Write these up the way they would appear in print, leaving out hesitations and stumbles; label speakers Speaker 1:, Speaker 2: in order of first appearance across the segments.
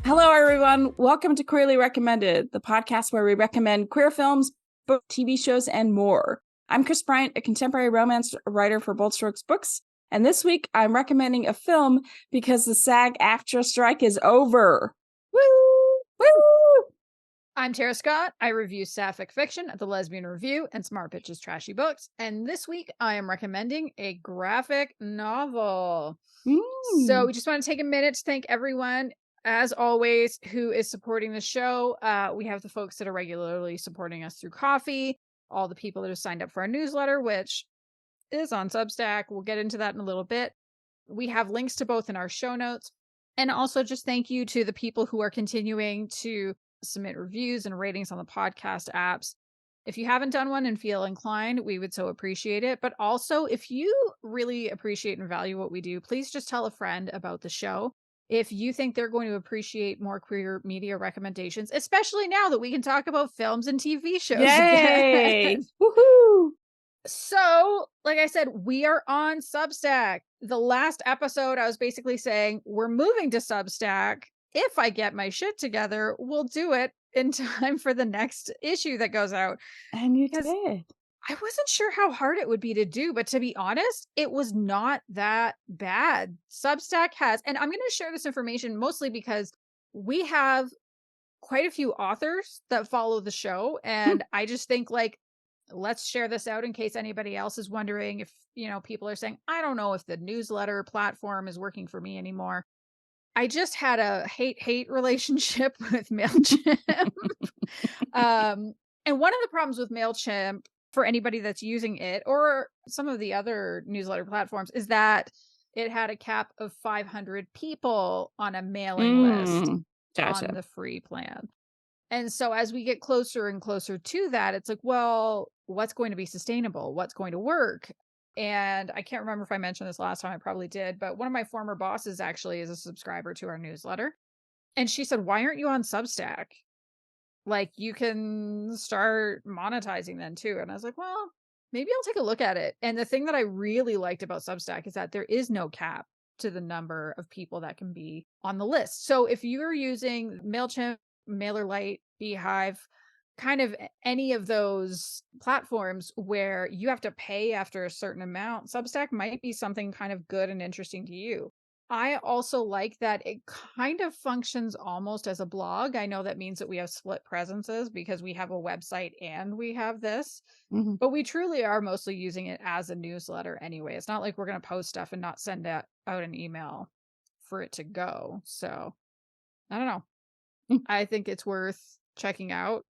Speaker 1: Hello, everyone. Welcome to Queerly Recommended, the podcast where we recommend queer films, books, TV shows, and more. I'm Kris Bryant, a contemporary romance writer for Bold Strokes Books, and this week I'm recommending a film because the SAG-AFTRA strike is over. Woo! Woo!
Speaker 2: I'm Tara Scott. I review sapphic fiction at the Lesbian Review and Smart Bitches Trashy Books, and this week I am recommending a graphic novel. So we just want to take a minute to thank everyone, as always, who is supporting the show. We have the folks that are regularly supporting us through coffee, all the people that have signed up for our newsletter, which is on Substack. We'll get into that in a little bit. We have links to both in our show notes. And also just thank you to the people who are continuing to submit reviews and ratings on the podcast apps. If you haven't done one and feel inclined, we would so appreciate it. But also, if you really appreciate and value what we do, please just tell a friend about the show. If you think they're going to appreciate more queer media recommendations, especially now that we can talk about films and TV shows
Speaker 1: Yay!
Speaker 2: again.
Speaker 1: Woohoo!
Speaker 2: So, like I said, we are on Substack. The last episode, I was basically saying, we're moving to Substack. If I get my shit together, we'll do it in time for the next issue that goes out.
Speaker 1: And you did.
Speaker 2: I wasn't sure how hard it would be to do, but to be honest, it was not that bad. Substack has, and I'm going to share this information mostly because we have quite a few authors that follow the show. And I just think, like, let's share this out in case anybody else is wondering if, people are saying, I don't know if the newsletter platform is working for me anymore. I just had a hate relationship with MailChimp. And one of the problems with MailChimp, for anybody that's using it or some of the other newsletter platforms, is that it had a cap of 500 people on a mailing list on the free plan. And so as we get closer and closer to that, it's like, well, what's going to be sustainable? What's going to work? And I can't remember if I mentioned this last time. I probably did. But one of my former bosses actually is a subscriber to our newsletter. And she said, why aren't you on Substack? Like, you can start monetizing then too. And I was like, well, maybe I'll take a look at it. And the thing that I really liked about Substack is that there is no cap to the number of people that can be on the list. So if you're using MailChimp, MailerLite, Beehive, kind of any of those platforms where you have to pay after a certain amount, Substack might be something kind of good and interesting to you. I also like that it kind of functions almost as a blog. I know that means that we have split presences because we have a website and we have this, but we truly are mostly using it as a newsletter anyway. It's not like we're going to post stuff and not send out an email for it to go. So I don't know. I think it's worth checking out.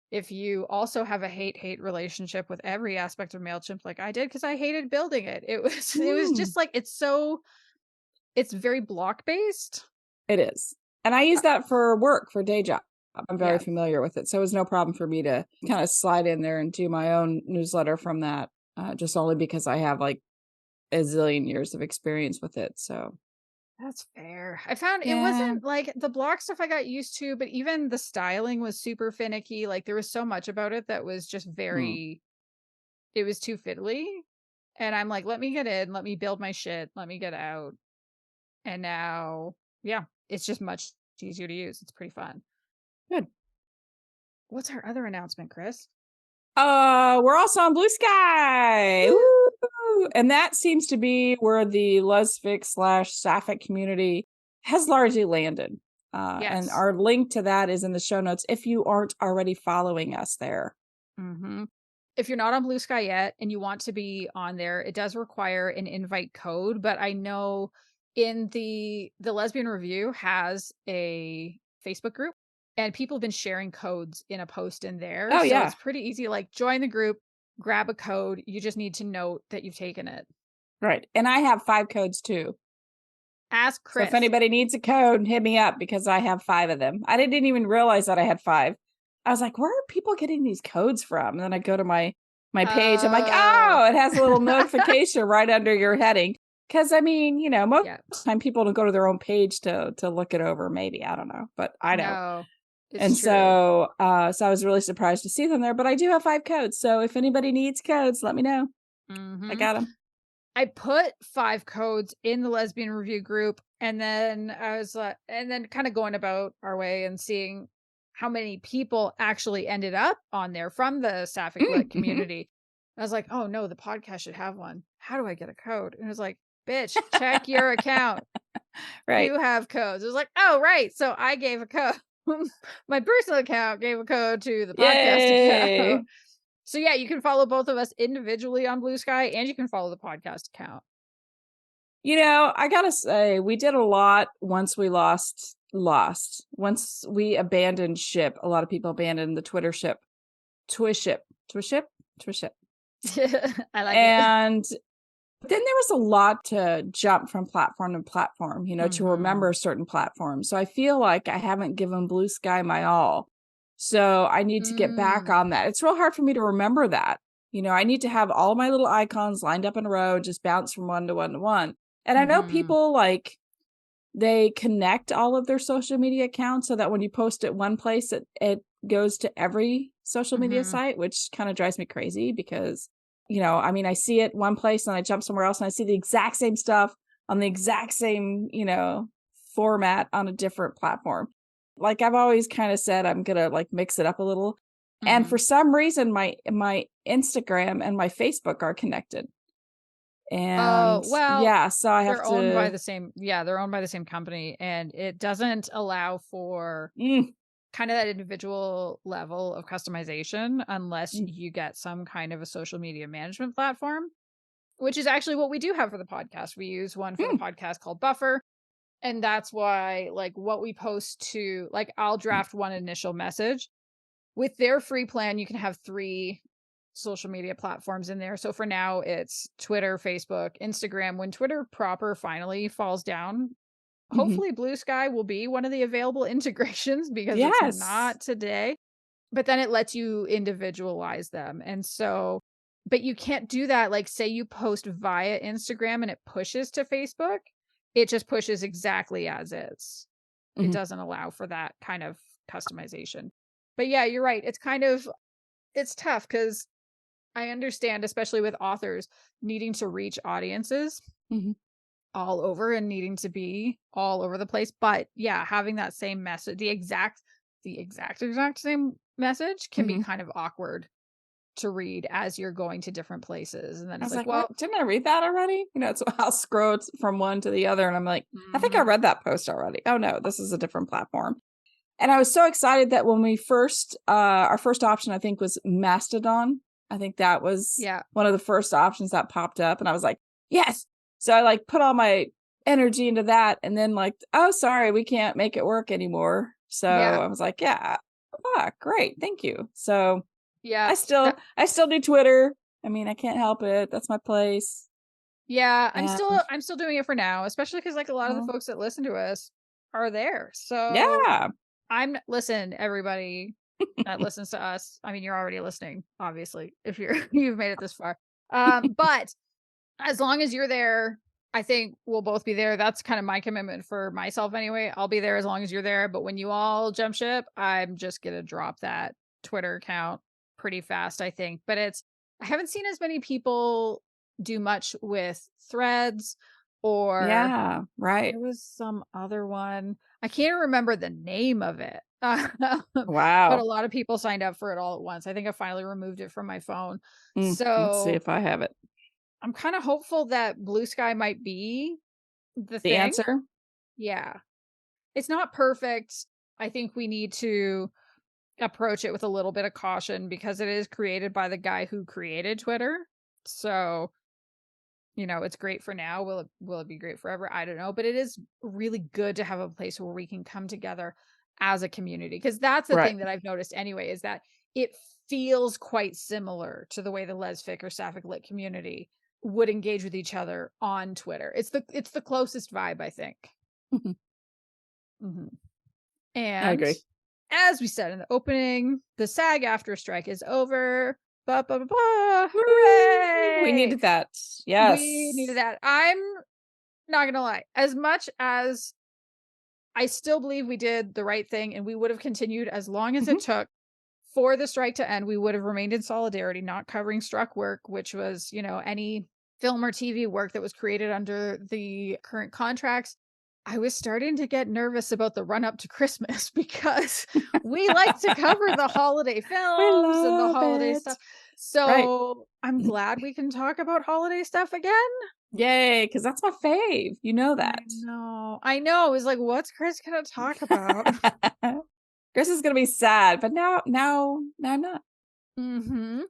Speaker 2: If you also have a hate relationship with every aspect of MailChimp like I did, because I hated building it. It was just like, it's very block based.
Speaker 1: It is. And I use that for work, for day job. I'm very familiar with it. So it was no problem for me to kind of slide in there and do my own newsletter from that, just only because I have like a zillion years of experience with it. So
Speaker 2: that's fair. I found it wasn't like the block stuff I got used to, but even the styling was super finicky. Like, there was so much about it that was just very, it was too fiddly. And I'm like, let me get in, let me build my shit, let me get out. And now, it's just much easier to use. It's pretty fun.
Speaker 1: Good. What's
Speaker 2: our other announcement, Kris?
Speaker 1: We're also on Blue Sky. Woo! And that seems to be where the lesfic / sapphic community has largely landed. And our link to that is in the show notes if you aren't already following us there.
Speaker 2: If you're not on Blue Sky yet and you want to be on there, it does require an invite code. But I know in the Lesbian Review has a Facebook group, and people have been sharing codes in a post in there. So it's pretty easy. Like, join the group, grab a code. You just need to note that you've taken it.
Speaker 1: Right. And I have 5 codes too.
Speaker 2: Ask Kris.
Speaker 1: So if anybody needs a code, hit me up because I have 5 of them. I didn't even realize that I had 5. I was like, where are people getting these codes from? And then I go to my page. I'm like, oh, it has a little notification right under your heading. Because, I mean, most of the time people don't go to their own page to look it over. Maybe. I don't know. But I know.
Speaker 2: No.
Speaker 1: And true. So I was really surprised to see them there, but I do have 5 codes. So if anybody needs codes, let me know. I got them.
Speaker 2: I put 5 codes in the lesbian review group, and then I was and then kind of going about our way and seeing how many people actually ended up on there from the Sapphic Lit community. I was like, oh no, the podcast should have one. How do I get a code? And it was like, bitch, check your account.
Speaker 1: Right.
Speaker 2: You have codes. It was like, oh, right. So I gave a code. My personal account gave a code to the podcast account. So yeah, you can follow both of us individually on Blue Sky, and you can follow the podcast account.
Speaker 1: You know, I gotta say, we did a lot once we lost. Once we abandoned ship, a lot of people abandoned the Twitter ship. Twiship.
Speaker 2: I like it.
Speaker 1: And then there was a lot to jump from platform to platform, you know, to remember certain platforms. So I feel like I haven't given Blue Sky my all. So I need to get back on that. It's real hard for me to remember that. You know, I need to have all my little icons lined up in a row, just bounce from one to one to one. And I know people like they connect all of their social media accounts so that when you post it one place, it goes to every social media site, which kind of drives me crazy because, you know, I mean, I see it one place and I jump somewhere else and I see the exact same stuff on the exact same, you know, format on a different platform. Like I've always kind of said, I'm going to like mix it up a little. And for some reason, my Instagram and my Facebook are connected. And yeah, so I have to.
Speaker 2: They're owned by the same. Yeah, they're owned by the same company, and it doesn't allow for kind of that individual level of customization unless you get some kind of a social media management platform, which is actually what we do have for the podcast. We use one for the podcast called Buffer. And that's why, like, what we post to, like, I'll draft one initial message. With their free plan, you can have 3 social media platforms in there. So for now, it's Twitter, Facebook, Instagram. When Twitter proper finally falls down, hopefully Blue Sky will be one of the available integrations because it's not today. But then it lets you individualize them. And so, but you can't do that. Like, say you post via Instagram and it pushes to Facebook. It just pushes exactly as is. It doesn't allow for that kind of customization. But yeah, you're right. It's tough because I understand, especially with authors needing to reach audiences all over and needing to be all over the place. But yeah, having that same message, the exact same message can be kind of awkward to read as you're going to different places. And then it's like, well,
Speaker 1: didn't I read that already? You know, I'll scroll from one to the other and I'm like, I think I read that post already. Oh no, this is a different platform. And I was so excited that when we first, our first option, I think was Mastodon. I think that was one of the first options that popped up. And I was like, yes. So I like put all my energy into that. And then like, oh, sorry, we can't make it work anymore. So I was like, great. Thank you. So I still do Twitter. I mean, I can't help it. That's my place.
Speaker 2: Yeah, I'm still doing it for now, especially because like a lot of the folks that listen to us are there. So listen, everybody that listens to us. I mean, you're already listening, obviously, if you've made it this far. But as long as you're there, I think we'll both be there. That's kind of my commitment for myself anyway. I'll be there as long as you're there. But when you all jump ship, I'm just gonna drop that Twitter account pretty fast, I think. But I haven't seen as many people do much with Threads or there was some other one. I can't remember the name of it. Wow. But a lot of people signed up for it all at once. I think I finally removed it from my phone. So
Speaker 1: let's see if I have it.
Speaker 2: I'm kind of hopeful that Blue Sky might be the thing.
Speaker 1: Answer.
Speaker 2: Yeah. It's not perfect. I think we need to approach it with a little bit of caution because it is created by the guy who created Twitter. So, you know, it's great for now. Will it be great forever? I don't know. But it is really good to have a place where we can come together as a community. Because that's the thing that I've noticed anyway, is that it feels quite similar to the way the Lesfic or Sapphic Lit community would engage with each other on Twitter. It's the closest vibe, I think. And
Speaker 1: I agree.
Speaker 2: As we said in the opening, the SAG-AFTRA strike is over. Hooray!
Speaker 1: We needed that. Yes.
Speaker 2: We needed that. I'm not going to lie. As much as I still believe we did the right thing and we would have continued as long as it took for the strike to end, we would have remained in solidarity, not covering struck work, which was, you know, any film or TV work that was created under the current contracts, I was starting to get nervous about the run up to Christmas because we like to cover the holiday
Speaker 1: We
Speaker 2: films and the
Speaker 1: love
Speaker 2: holiday
Speaker 1: it.
Speaker 2: stuff.
Speaker 1: Right.
Speaker 2: So I'm glad we can talk about holiday stuff again.
Speaker 1: Yay, because that's my fave. You know that.
Speaker 2: I know. It was like, what's Kris gonna talk about?
Speaker 1: Kris is gonna be sad, but now I'm not.
Speaker 2: Mm-hmm.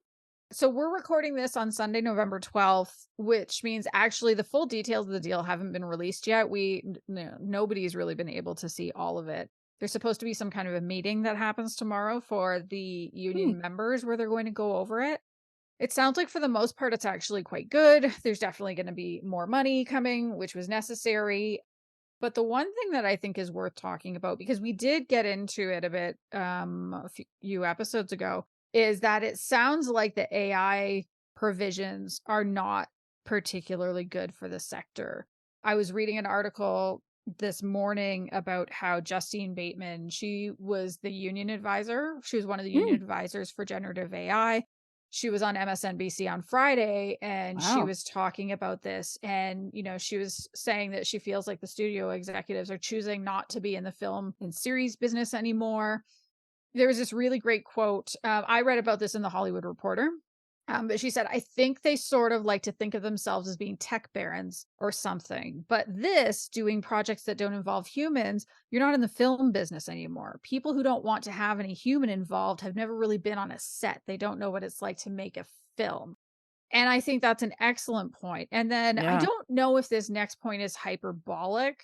Speaker 2: So we're recording this on Sunday, November 12th, which means actually the full details of the deal haven't been released yet. Nobody's really been able to see all of it. There's supposed to be some kind of a meeting that happens tomorrow for the union members where they're going to go over it. It sounds like for the most part, it's actually quite good. There's definitely going to be more money coming, which was necessary. But the one thing that I think is worth talking about, because we did get into it a bit a few episodes ago, is that it sounds like the AI provisions are not particularly good for the sector. I was reading an article this morning about how Justine Bateman, she was the union advisor. She was one of the union advisors for generative AI. She was on MSNBC on Friday and she was talking about this. And, she was saying that she feels like the studio executives are choosing not to be in the film and series business anymore. There was this really great quote. I read about this in the Hollywood Reporter. But she said, I think they sort of like to think of themselves as being tech barons or something. But doing projects that don't involve humans, you're not in the film business anymore. People who don't want to have any human involved have never really been on a set. They don't know what it's like to make a film. And I think that's an excellent point. And then I don't know if this next point is hyperbolic,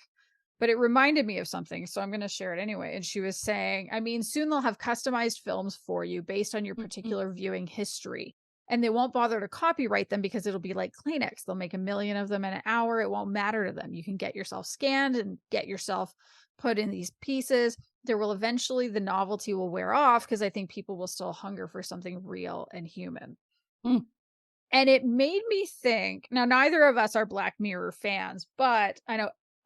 Speaker 2: but it reminded me of something. So I'm going to share it anyway. And she was saying, I mean, soon they'll have customized films for you based on your particular viewing history. And they won't bother to copyright them because it'll be like Kleenex. They'll make 1 million of them in an hour. It won't matter to them. You can get yourself scanned and get yourself put in these pieces. There will eventually, the novelty will wear off because I think people will still hunger for something real and human. And it made me think, now neither of us are Black Mirror fans, but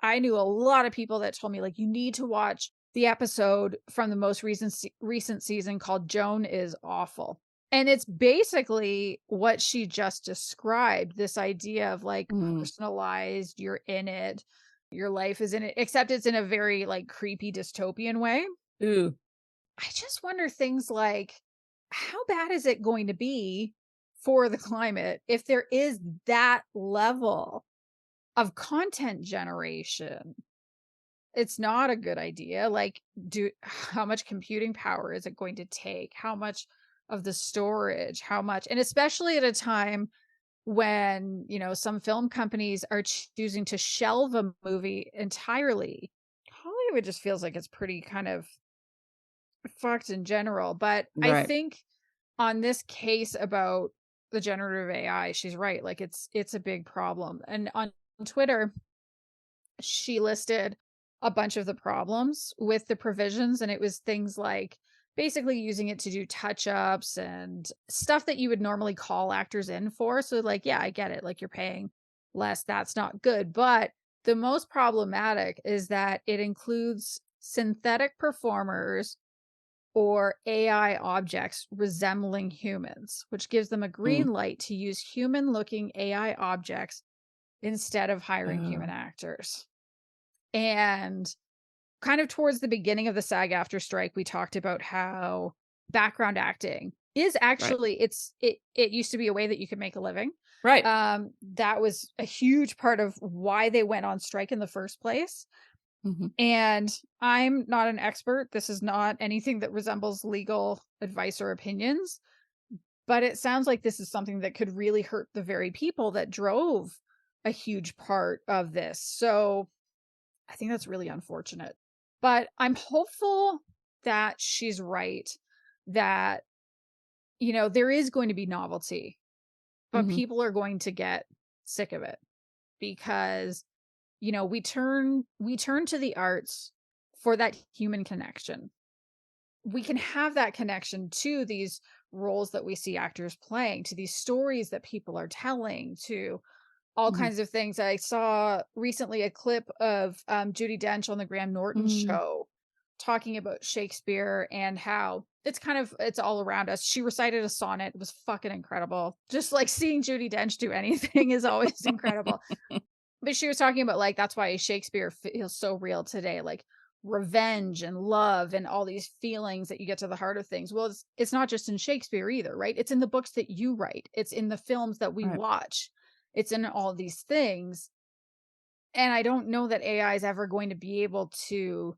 Speaker 2: I knew a lot of people that told me, like, you need to watch the episode from the most recent season called Joan is Awful. And it's basically what she just described, this idea of like personalized, you're in it, your life is in it, except it's in a very like creepy dystopian way.
Speaker 1: Ooh.
Speaker 2: I just wonder things like, how bad is it going to be for the climate if there is that level of content generation? It's not a good idea. Like, how much computing power is it going to take? How much of the storage? How much? And especially at a time when, some film companies are choosing to shelve a movie entirely. Hollywood just feels like it's pretty kind of fucked in general. But I think on this case about the generative AI, she's right. Like it's a big problem. And on Twitter, she listed a bunch of the problems with the provisions, and it was things like basically using it to do touch-ups and stuff that you would normally call actors in for. So like, yeah, I get it. Like, you're paying less. That's not good. But the most problematic is that it includes synthetic performers or AI objects resembling humans, which gives them a green light to use human-looking AI objects instead of hiring human actors. And kind of towards the beginning of the SAG-AFTRA strike, we talked about how background acting is actually it used to be a way that you could make a living.
Speaker 1: Right.
Speaker 2: That was a huge part of why they went on strike in the first place. And I'm not an expert. This is not anything that resembles legal advice or opinions, but it sounds like this is something that could really hurt the very people that drove a huge part of this. So I think that's really unfortunate. But I'm hopeful that she's right, that, there is going to be novelty, but people are going to get sick of it because, we turn to the arts for that human connection. We can have that connection to these roles that we see actors playing, to these stories that people are telling, to all kinds of things. I saw recently a clip of Judi Dench on the Graham Norton show talking about Shakespeare and how it's all around us. She recited a sonnet. It was fucking incredible. Just like seeing Judi Dench do anything is always incredible. But she was talking about like, that's why Shakespeare feels so real today. Like revenge and love and all these feelings that you get to the heart of things. Well, it's not just in Shakespeare either, right? It's in the books that you write. It's in the films that we watch. It's in all these things. And I don't know that AI is ever going to be able to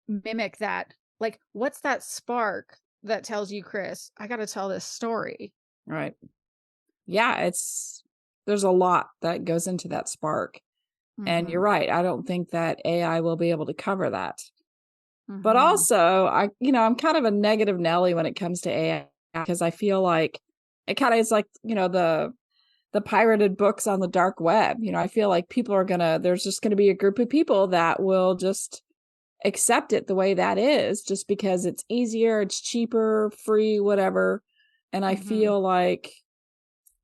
Speaker 2: mimic that. Like, what's that spark that tells you, Kris, I got to tell this story?
Speaker 1: Right. Yeah, there's a lot that goes into that spark. And you're right. I don't think that AI will be able to cover that. But also, I'm kind of a negative Nelly when it comes to AI, because I feel like it kind of is like, the pirated books on the dark web. I feel like there's just going to be a group of people that will just accept it the way that is, just because it's easier, it's cheaper, free, whatever. And I feel like,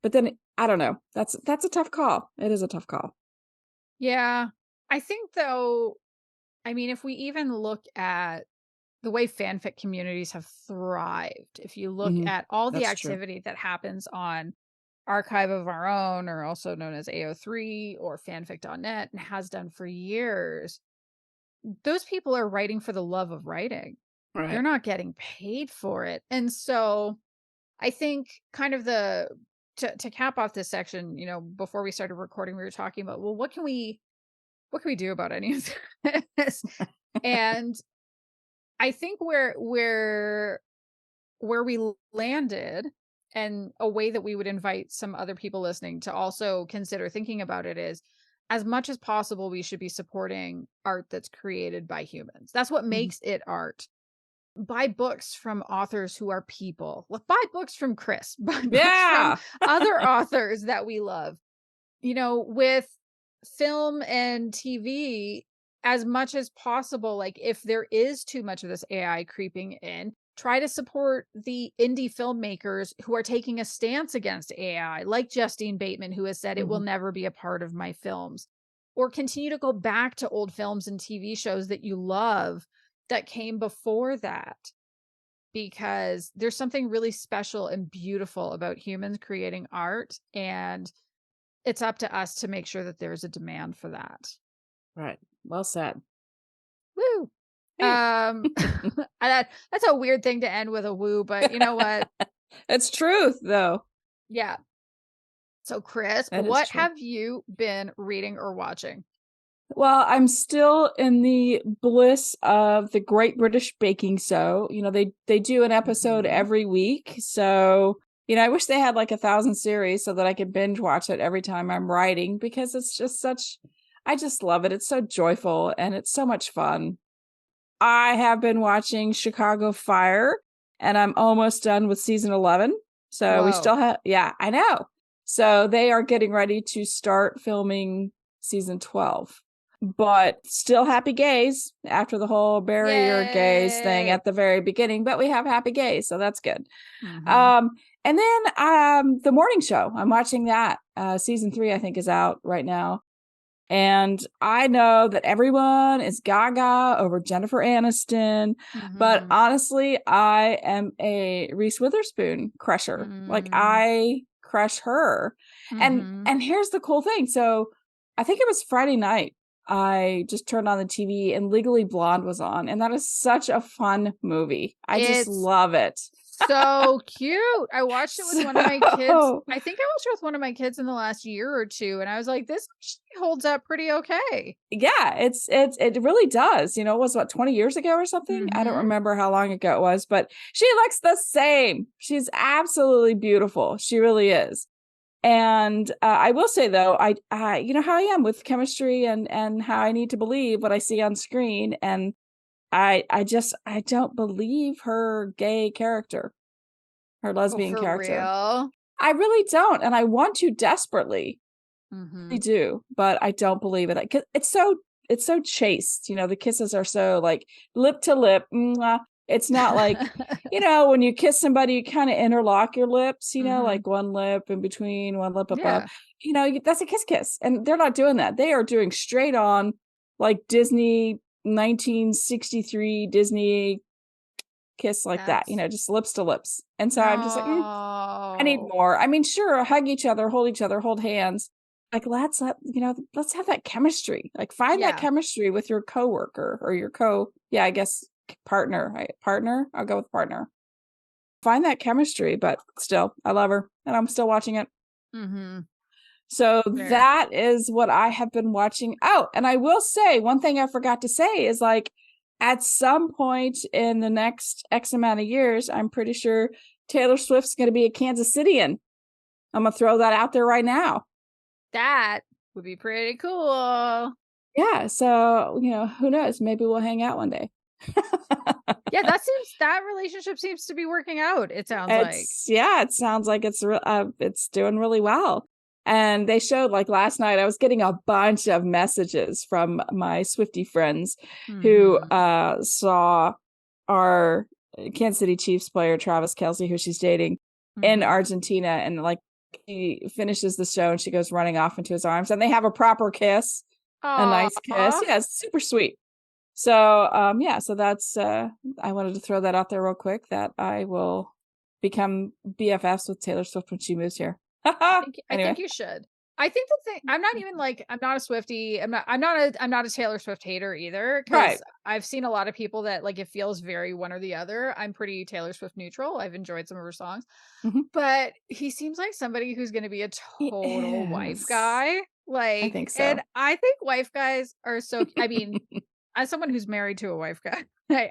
Speaker 1: but then I don't know. That's a tough call. It is a tough call.
Speaker 2: Yeah. I think though, I mean, if we even look at the way fanfic communities have thrived, if you look at all the activity that happens on Archive of Our Own, or also known as AO3 or fanfic.net, and has done for years, those people are writing for the love of writing. Right. They're not getting paid for it. And so I think kind of to cap off this section, before we started recording, we were talking about, well, what can we do about any of this? And I think where we landed, and a way that we would invite some other people listening to also consider thinking about it, is, as much as possible, we should be supporting art that's created by humans. That's what makes it art. Buy books from authors who are people. Buy books from Kris. Buy books from other authors that we love. With film and TV, as much as possible, like if there is too much of this AI creeping in, try to support the indie filmmakers who are taking a stance against AI, like Justine Bateman, who has said it will never be a part of my films. Or continue to go back to old films and TV shows that you love that came before that, because there's something really special and beautiful about humans creating art, and it's up to us to make sure that there's a demand for that.
Speaker 1: Right. Well said.
Speaker 2: Woo. That's a weird thing to end with a woo, but you know what?
Speaker 1: It's truth, though.
Speaker 2: Yeah. So, Kris, what have you been reading or watching?
Speaker 1: Well, I'm still in the bliss of the Great British Baking Show. They do an episode every week. So, I wish they had like 1,000 series so that I could binge watch it every time I'm writing, because it's just I just love it. It's so joyful and it's so much fun. I have been watching Chicago Fire, and I'm almost done with season 11. So we still have, I know. So they are getting ready to start filming season 12. But still happy gays after the whole barrier gays thing at the very beginning. But we have happy gays, so that's good. And then the morning show, I'm watching that. Season 3, I think, is out right now. And I know that everyone is gaga over Jennifer Aniston. But honestly, I am a Reese Witherspoon crusher. Like, I crush her. And here's the cool thing. So I think it was Friday night, I just turned on the TV and Legally Blonde was on. And that is such a fun movie. I just love it.
Speaker 2: So cute. I watched it with one of my kids. I think I watched it with one of my kids in the last year or two. And I was like, this holds up pretty okay.
Speaker 1: Yeah, it really does. It was 20 years ago or something? I don't remember how long ago it was, but she looks the same. She's absolutely beautiful. She really is. And I will say, though, I you know how I am with chemistry and how I need to believe what I see on screen. And I don't believe her gay character, her lesbian character.
Speaker 2: Real?
Speaker 1: I really don't. And I want to desperately. I do, but I don't believe it. 'Cause it's so chaste. The kisses are so like lip to lip. It's not like, when you kiss somebody, you kind of interlock your lips, like one lip in between, one lip above. That's a kiss. And they're not doing that. They are doing straight on, like Disney 1963 Disney kiss like that, just lips to lips. And so I'm just like, I need more. I mean, sure, hug each other, hold hands. Like, let's have that chemistry. Like, find that chemistry with your coworker or your I guess partner. Partner? I'll go with partner. Find that chemistry, but still, I love her and I'm still watching it.
Speaker 2: Mm-hmm.
Speaker 1: So that is what I have been watching. Oh, and I will say one thing I forgot to say is, like, at some point in the next X amount of years, I'm pretty sure Taylor Swift's going to be a Kansas Cityan. I'm going to throw that out there right now.
Speaker 2: That would be pretty cool.
Speaker 1: Yeah. So, who knows? Maybe we'll hang out one day.
Speaker 2: Yeah, that relationship seems to be working out. It sounds like.
Speaker 1: Yeah, it sounds like it's doing really well. And they showed, like, last night, I was getting a bunch of messages from my Swiftie friends who saw our Kansas City Chiefs player, Travis Kelce, who she's dating, in Argentina. And, like, he finishes the show and she goes running off into his arms and they have a proper kiss, a nice kiss. Yeah, it's super sweet. So, so that's, I wanted to throw that out there real quick, that I will become BFFs with Taylor Swift when she moves here.
Speaker 2: I think you should. I think the thing, I'm not even like, I'm not a Swiftie. I'm not a Taylor Swift hater either. Because I've seen a lot of people that, like, it feels very one or the other. I'm pretty Taylor Swift neutral. I've enjoyed some of her songs, but he seems like somebody who's going to be a total wife guy. Like, I think so. And I think wife guys are so, I mean, as someone who's married to a wife guy,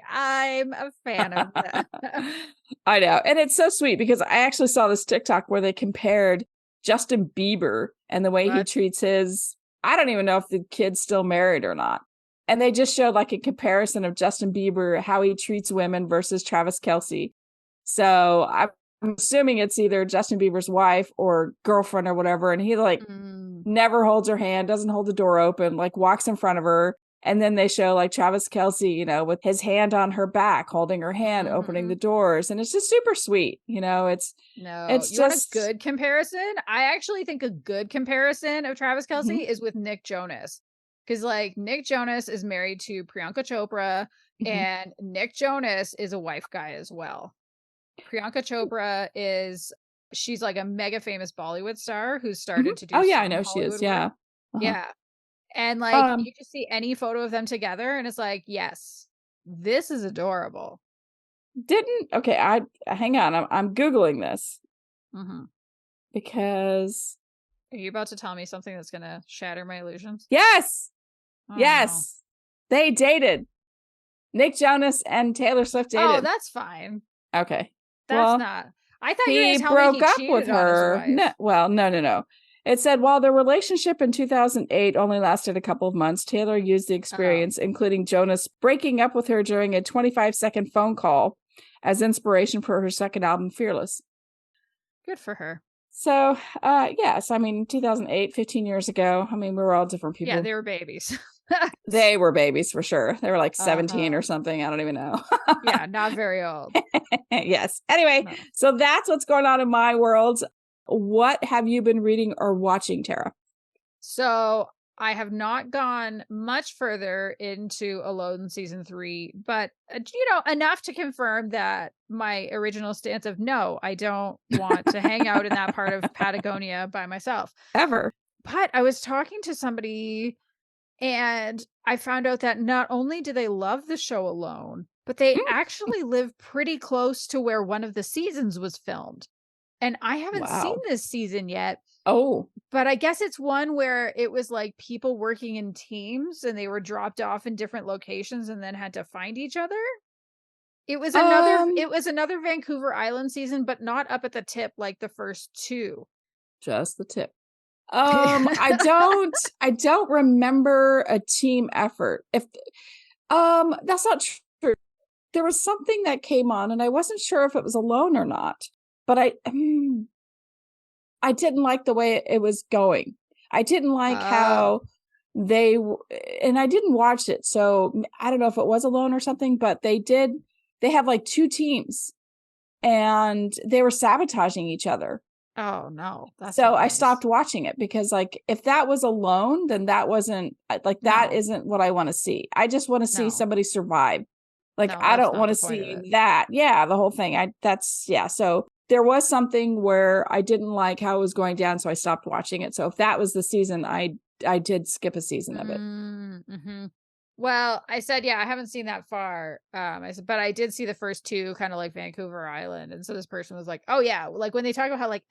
Speaker 2: I'm a fan of that.
Speaker 1: I know. And it's so sweet because I actually saw this TikTok where they compared Justin Bieber and the way he treats his, I don't even know if the kid's still married or not. And they just showed, like, a comparison of Justin Bieber, how he treats women versus Travis Kelce. So I'm assuming it's either Justin Bieber's wife or girlfriend or whatever. And he, like, never holds her hand, doesn't hold the door open, like, walks in front of her. And then they show, like, Travis Kelce, with his hand on her back, holding her hand, opening the doors. And it's just super sweet. It's
Speaker 2: just want a good comparison. I actually think a good comparison of Travis Kelce is with Nick Jonas. Because, like, Nick Jonas is married to Priyanka Chopra and Nick Jonas is a wife guy as well. Priyanka Chopra she's like a mega famous Bollywood star who started to do
Speaker 1: I know she is. Yeah.
Speaker 2: Yeah. And, like, you just see any photo of them together and it's like, yes, this is adorable.
Speaker 1: Okay, hang on. I'm Googling this. Because.
Speaker 2: Are you about to tell me something that's going to shatter my illusions?
Speaker 1: Yes. Yes. No. They dated. Nick Jonas and Taylor Swift dated.
Speaker 2: Oh, that's fine.
Speaker 1: Okay.
Speaker 2: That's not. I thought you were going to tell me he broke up with her.
Speaker 1: No. It said, while their relationship in 2008 only lasted a couple of months, Taylor used the experience, including Jonas breaking up with her during a 25-second phone call, as inspiration for her second album, Fearless.
Speaker 2: Good for her.
Speaker 1: So, yes, I mean, 2008, 15 years ago, I mean, we were all different people.
Speaker 2: Yeah, they were babies.
Speaker 1: They were babies for sure. They were like 17 or something. I don't even know.
Speaker 2: Yeah, not very old.
Speaker 1: Yes. Anyway, so that's what's going on in my world. What have you been reading or watching, Tara?
Speaker 2: So I have not gone much further into Alone season 3, but enough to confirm that my original stance of no, I don't want to hang out in that part of Patagonia by myself.
Speaker 1: Ever.
Speaker 2: But I was talking to somebody and I found out that not only do they love the show Alone, but they actually live pretty close to where one of the seasons was filmed. And I haven't seen this season yet.
Speaker 1: Oh.
Speaker 2: But I guess it's one where it was like people working in teams and they were dropped off in different locations and then had to find each other. It was another Vancouver Island season, but not up at the tip like the first two.
Speaker 1: Just the tip. I don't remember a team effort. If that's not true. There was something that came on and I wasn't sure if it was Alone or not. But I didn't like the way it was going. I didn't like how and I didn't watch it. So I don't know if it was Alone or something, but they have like two teams and they were sabotaging each other.
Speaker 2: Oh no, that's
Speaker 1: So
Speaker 2: not
Speaker 1: I
Speaker 2: nice.
Speaker 1: stopped watching it because like if that was alone, then that wasn't like that isn't what I want to see. I just want to see somebody survive. Like
Speaker 2: No,
Speaker 1: I
Speaker 2: that's
Speaker 1: don't
Speaker 2: not
Speaker 1: want to
Speaker 2: the point of
Speaker 1: see
Speaker 2: it.
Speaker 1: that. Yeah, the whole thing. So there was something where I didn't like how it was going down, so I stopped watching it. So if that was the season, I did skip a season of it.
Speaker 2: Mm-hmm. Well, I said, yeah, I haven't seen that far. I said, but I did see the first two, kind of like Vancouver Island. And so this person was like, oh yeah, like when they talk about how like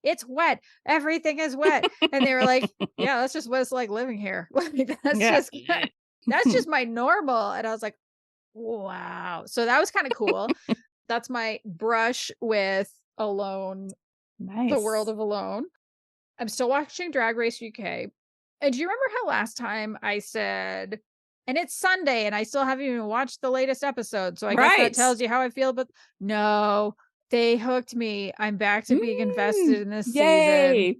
Speaker 2: it's wet, everything is wet. And they were like, yeah, that's just what it's like living here. Like that's just my normal. And I was like, wow. So that was kind of cool. That's my brush with Alone, the world
Speaker 1: Nice.
Speaker 2: of Alone. I'm still watching Drag Race UK. And do you remember how last time I said, and it's Sunday and I still haven't even watched the latest episode. So I guess that tells you how I feel. But no, they hooked me. I'm back to being invested in this season.
Speaker 1: Yay.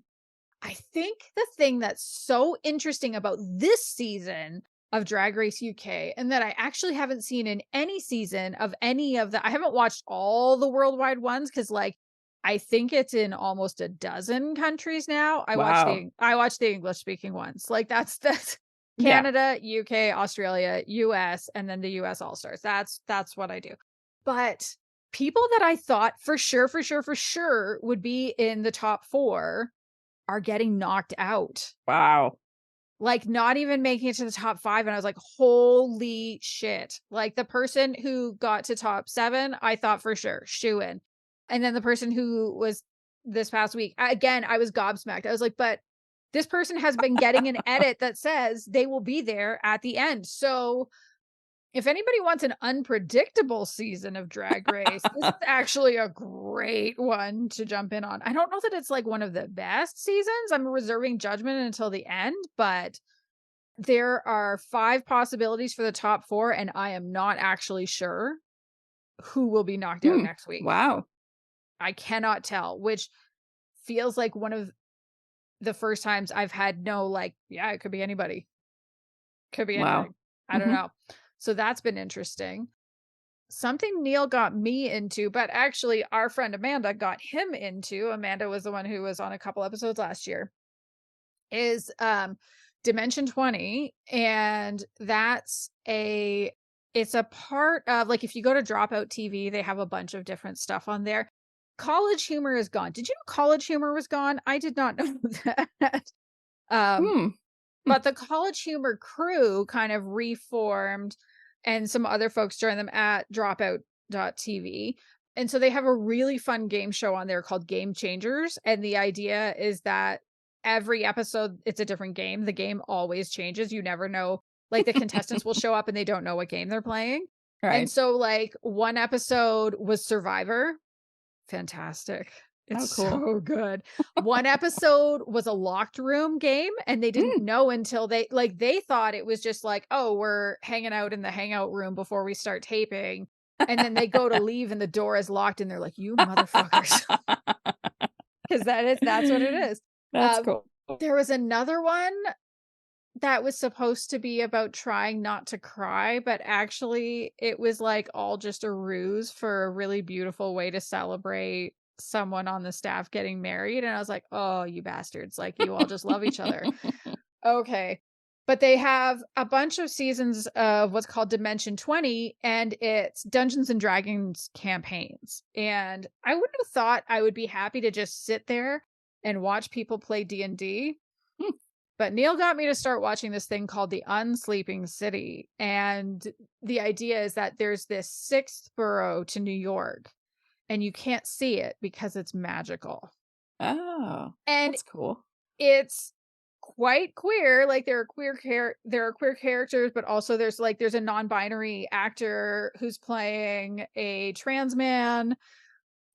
Speaker 2: I think the thing that's so interesting about this season of Drag Race UK, and that I actually haven't seen in any season of any of I haven't watched all the worldwide ones because like I think it's in almost a dozen countries now. I watch the English speaking ones. Like that's Canada, UK, Australia, US, and then the US All Stars. That's what I do. But people that I thought for sure would be in the top 4 are getting knocked out.
Speaker 1: Wow.
Speaker 2: Like not even making it to the top 5. And I was like, holy shit. Like the person who got to top 7, I thought for sure, shoo in. And then the person who was this past week, again, I was gobsmacked. I was like, but this person has been getting an edit that says they will be there at the end. So if anybody wants an unpredictable season of Drag Race, this is actually a great one to jump in on. I don't know that it's like one of the best seasons. I'm reserving judgment until the end, but there are 5 possibilities for the top 4, and I am not actually sure who will be knocked out next week.
Speaker 1: Wow.
Speaker 2: I cannot tell, which feels like one of the first times I've had no, like, yeah, it could be anybody. Could be anything. I don't know. So that's been interesting. Something Neil got me into, but actually our friend Amanda got him into. Amanda was the one who was on a couple episodes last year. Is Dimension 20, and it's a part of, like, if you go to Dropout TV, they have a bunch of different stuff on there. College Humor is gone. Did you know College Humor was gone? I did not know that. But the College Humor crew kind of reformed, and some other folks joined them at dropout.tv. And so they have a really fun game show on there called Game Changers. And the idea is that every episode, it's a different game. The game always changes. You never know. Like the contestants will show up and they don't know what game they're playing. Right. And so like one episode was Survivor. Fantastic. It's so good. One episode was a locked room game, and they didn't know until they thought it was just like, oh, we're hanging out in the hangout room before we start taping. And then they go to leave and the door is locked and they're like, you motherfuckers. Because that's what it is.
Speaker 1: That's cool.
Speaker 2: There was another one that was supposed to be about trying not to cry, but actually it was like all just a ruse for a really beautiful way to celebrate someone on the staff getting married. And I was like, oh, you bastards, like you all just love each other. Okay. But they have a bunch of seasons of what's called Dimension 20, and it's Dungeons and Dragons campaigns. And I wouldn't have thought I would be happy to just sit there and watch people play D&D. But Neil got me to start watching this thing called The Unsleeping City. And the idea is that there's this 6th borough to New York, and you can't see it because it's magical.
Speaker 1: Oh,
Speaker 2: and
Speaker 1: that's cool.
Speaker 2: It's quite queer. Like there are queer characters, but also there's a non-binary actor who's playing a trans man.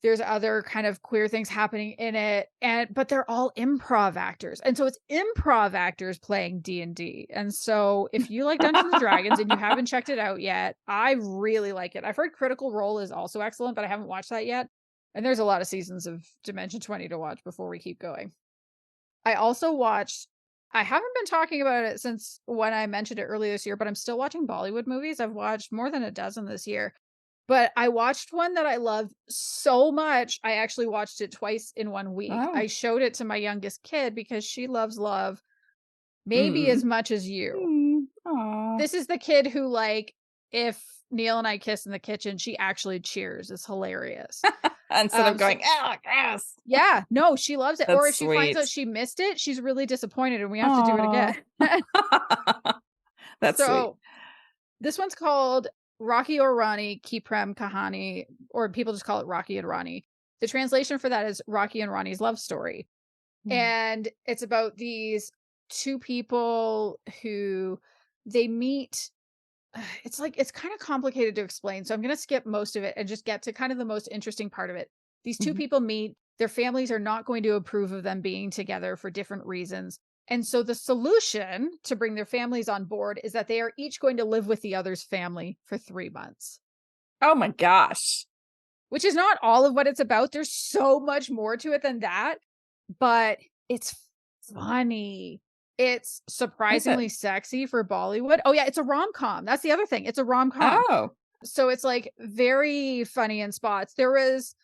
Speaker 2: There's other kind of queer things happening in it, but they're all improv actors. And so it's improv actors playing D&D. And so if you like Dungeons and Dragons and you haven't checked it out yet, I really like it. I've heard Critical Role is also excellent, but I haven't watched that yet. And there's a lot of seasons of Dimension 20 to watch before we keep going. I also watched, I haven't been talking about it since when I mentioned it earlier this year, but I'm still watching Bollywood movies. I've watched more than a dozen this year. But I watched one that I love so much. I actually watched it twice in 1 week.
Speaker 1: Oh.
Speaker 2: I showed it to my youngest kid because she loves love maybe as much as you. This is the kid who, like, if Neil and I kiss in the kitchen, she actually cheers. It's hilarious.
Speaker 1: Instead of going, oh, gross.
Speaker 2: Yeah, no, she loves it.
Speaker 1: That's
Speaker 2: Or if she finds
Speaker 1: sweet.
Speaker 2: out she missed it, she's really disappointed and we have to do it again.
Speaker 1: That's sweet.
Speaker 2: This one's called Rocky or Ronnie Ki Prem Kahani, or people just call it Rocky and Ronnie. The translation for that is Rocky and Ronnie's love story. And it's about these two people who they meet. It's kind of complicated to explain. So I'm going to skip most of it and just get to kind of the most interesting part of it. These two people meet. Their families are not going to approve of them being together for different reasons. And so the solution to bring their families on board is that they are each going to live with the other's family for 3 months.
Speaker 1: Oh my gosh.
Speaker 2: Which is not all of what it's about. There's so much more to it than that. But it's funny. It's surprisingly sexy for Bollywood. Oh yeah, it's a rom-com. That's the other thing. It's a rom-com.
Speaker 1: Oh.
Speaker 2: So it's like very funny in spots. There was,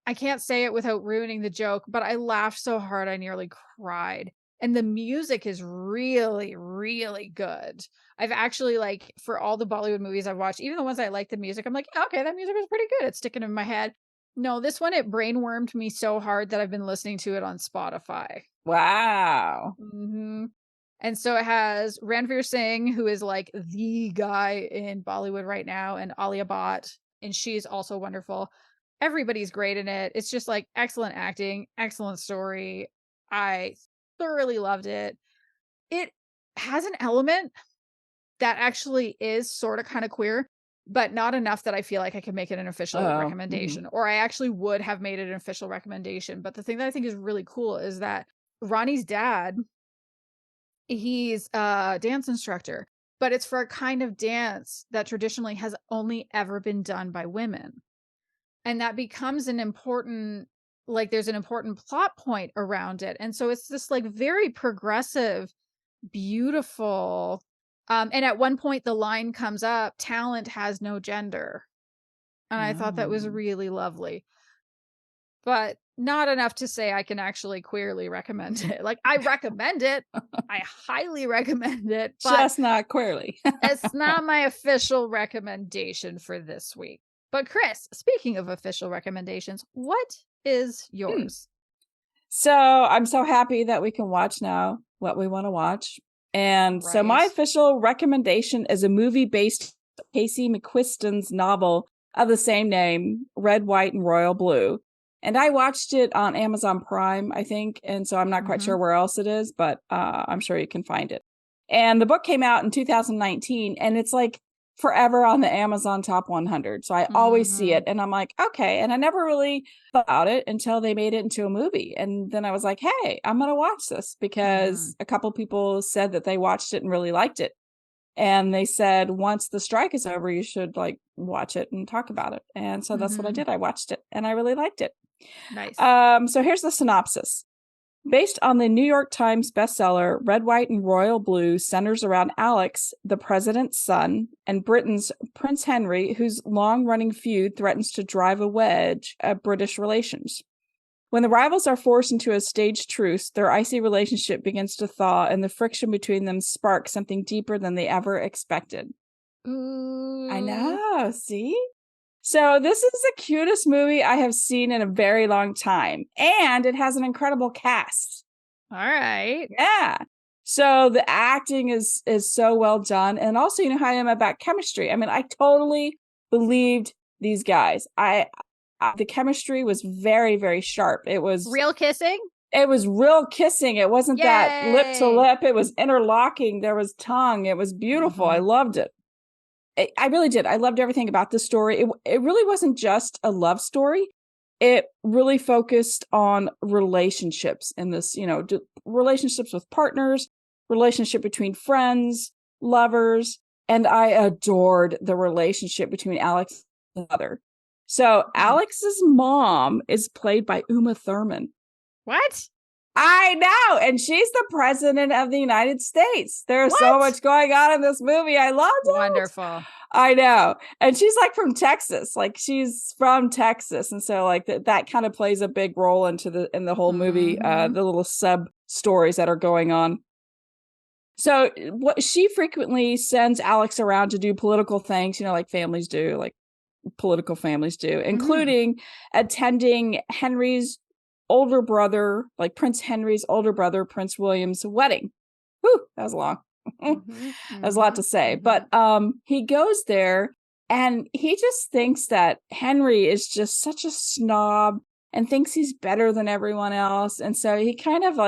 Speaker 2: I can't say it without ruining the joke, but I laughed so hard I nearly cried. And the music is really, really good. I've actually, like, for all the Bollywood movies I've watched, even the ones I like the music, I'm like, yeah, okay, that music was pretty good. It's sticking in my head. No, this one, it brainwormed me so hard that I've been listening to it on Spotify.
Speaker 1: Wow.
Speaker 2: And so it has Ranveer Singh, who is like the guy in Bollywood right now, and Alia Bhatt, and she's also wonderful. Everybody's great in it. It's just like excellent acting, excellent story. I thoroughly loved it. It has an element that actually is sort of kind of queer, but not enough that I feel like I can make it an official recommendation, or I actually would have made it an official recommendation. But the thing that I think is really cool is that Ronnie's dad, he's a dance instructor, but it's for a kind of dance that traditionally has only ever been done by women. And that becomes an important, like, there's an important plot point around it. And so it's this like very progressive, beautiful, and at one point the line comes up, talent has no gender. And I thought that was really lovely. But not enough to say I can actually queerly recommend it. Like, I recommend it. I highly recommend it. But
Speaker 1: just not queerly.
Speaker 2: it's not my official recommendation for this week. But Kris, speaking of official recommendations, what is yours?
Speaker 1: So I'm so happy that we can watch now what we want to watch. And so my official recommendation is a movie based on Casey McQuiston's novel of the same name, Red, White, and Royal Blue. And I watched it on Amazon Prime, I think. And so I'm not quite sure where else it is, but I'm sure you can find it. And the book came out in 2019, and it's like forever on the Amazon top 100. So I always see it, and I'm like, okay. And I never really thought about it until they made it into a movie. And then I was like, hey, I'm going to watch this because a couple people said that they watched it and really liked it. And they said, once the strike is over, you should like watch it and talk about it. And so that's what I did. I watched it and I really liked it.
Speaker 2: Nice.
Speaker 1: So here's the synopsis. Based on the New York Times bestseller, Red, White, and Royal Blue centers around Alex, the president's son, and Britain's Prince Henry, whose long-running feud threatens to drive a wedge at British relations. When the rivals are forced into a staged truce, their icy relationship begins to thaw, and the friction between them sparks something deeper than they ever expected.
Speaker 2: Ooh.
Speaker 1: I know, see? So this is the cutest movie I have seen in a very long time. And it has an incredible cast.
Speaker 2: All right.
Speaker 1: Yeah. So the acting is so well done. And also, you know how I am about chemistry. I mean, I totally believed these guys. The chemistry was very, very sharp. It was
Speaker 2: real kissing.
Speaker 1: It was real kissing. It wasn't that lip to lip. It was interlocking. There was tongue. It was beautiful. I loved it. I really did. I loved everything about the story. It really wasn't just a love story. It really focused on relationships in this, you know, relationships with partners, relationship between friends, lovers, and I adored the relationship between Alex and her mother. So Alex's mom is played by Uma Thurman.
Speaker 2: What?
Speaker 1: I know. And she's the president of the United States. There's so much going on in this movie. I loved it.
Speaker 2: Wonderful.
Speaker 1: I know. And she's like from Texas. Like she's from Texas. And so like that kind of plays a big role in the whole movie, the little sub stories that are going on. So what she frequently sends Alex around to do political things, like families do, like political families do, including attending Henry's older brother, like Prince Henry's older brother, Prince William's wedding. Whew, that was long. That was a lot to say. But he goes there and he just thinks that Henry is just such a snob and thinks he's better than everyone else. And so he's kind of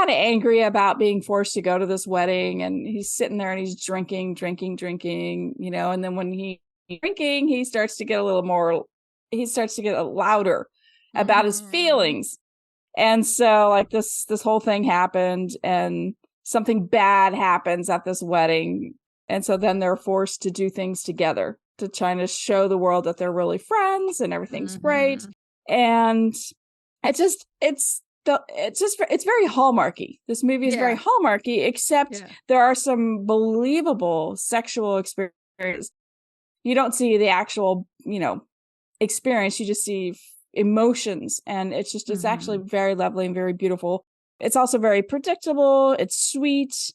Speaker 1: angry about being forced to go to this wedding, and he's sitting there and he's drinking, and then when he's drinking, he starts to get louder about his feelings. And so like this whole thing happened, and something bad happens at this wedding. And so then they're forced to do things together to try to show the world that they're really friends and everything's great. And it's very Hallmarky. This movie is very Hallmarky, except there are some believable sexual experiences. You don't see the actual, experience. You just see emotions. And it's actually very lovely and very beautiful. It's also very predictable. It's sweet.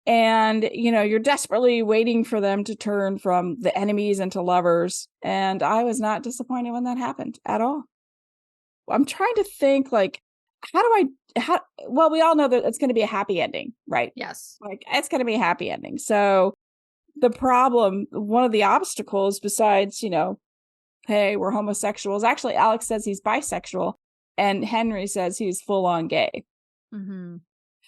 Speaker 1: And, you're desperately waiting for them to turn from the enemies into lovers. And I was not disappointed when that happened at all. I'm trying to think, like, well, we all know that it's going to be a happy ending, right?
Speaker 2: Yes.
Speaker 1: Like, it's going to be a happy ending. So the problem, one of the obstacles besides, hey, we're homosexuals. Actually, Alex says he's bisexual and Henry says he's full on gay.